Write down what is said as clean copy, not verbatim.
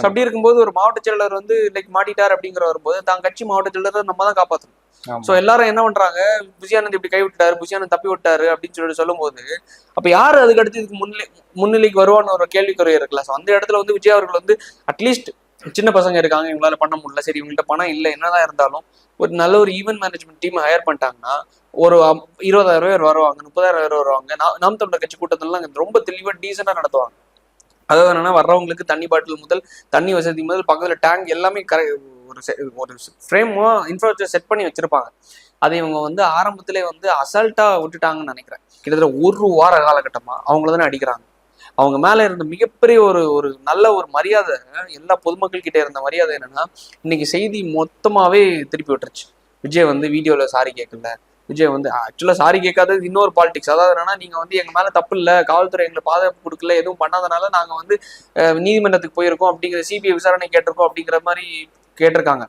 அப்படி இருக்கும்போது ஒரு மாவட்ட செயலர் வந்து லைக் மாட்டிட்டார் அப்படிங்கிற வரும்போது தான் கட்சி மாவட்ட செயலரை நம்ம தான் காப்பாற்றணும். சோ எல்லாரும் என்ன பண்றாங்க, புஷியானந்த் இப்படி கை விட்டாரு, புஷியானந்த் தப்பி விட்டாரு அப்படின்னு சொல்லும் போது அப்ப யாரு அதுக்கு அடுத்து இதுக்கு முன்னிலைக்கு வருவான்னு ஒரு கேள்விக்குறை இருக்குல்ல. ஸோ அந்த இடத்துல வந்து விஜய் அவர்கள் வந்து அட்லீஸ்ட் சின்ன பசங்க இருக்காங்க, இவங்களால பண்ண முடியல, சரி இவங்கள்ட்ட பணம் இல்லை, என்னதான் இருந்தாலும் ஒரு நல்ல ஒரு ஈவென்ட் மேனேஜ்மெண்ட் டீம் ஹையர் பண்ணிட்டாங்கன்னா ஒரு 20,000 பேர் வருவாங்க, 30,000 பேர் வருவாங்க. நாம் தமிழர் கட்சி கூட்டத்திலாம் ரொம்ப தெளிவா டீசெண்டா நடத்துவாங்க. அதாவது என்னன்னா வர்றவங்களுக்கு தண்ணி பாட்டில் முதல் தண்ணி வசதி முதல் பக்கத்துல டேங்க் எல்லாமே ஒரு ஃப்ரேமோ இன்ஃப்ராஸ்ட்ரக்சர் செட் பண்ணி வச்சிருப்பாங்க. அதை இவங்க வந்து ஆரம்பத்திலே வந்து அசால்ட்டா விட்டுட்டாங்கன்னு நினைக்கிறேன். கிட்டத்தட்ட ஒரு வார காலகட்டமா அவங்கள தானே அடிக்கிறாங்க. அவங்க மேல இருந்த மிகப்பெரிய ஒரு நல்ல ஒரு மரியாதை, எல்லா பொதுமக்கள் கிட்ட இருந்த மரியாதை என்னன்னா இன்னைக்கு செய்தி மொத்தமாவே திருப்பி விட்டுருச்சு. விஜய் வந்து வீடியோல சாரி கேட்கல, விஜய் வந்து ஆக்சுவலா சாரி கேட்காதது இன்னொரு பாலிடிக்ஸ். அதாவது என்னன்னா நீங்க வந்து எங்க மேல தப்பு இல்லை, காவல்துறை எங்களை பாதுகாப்பு கொடுக்கல, எதுவும் பண்ணாதனால நாங்க வந்து நீதிமன்றத்துக்கு போயிருக்கோம் அப்படிங்கிற சிபிஐ விசாரணை கேட்டிருக்கோம் அப்படிங்கிற மாதிரி கேட்டிருக்காங்க.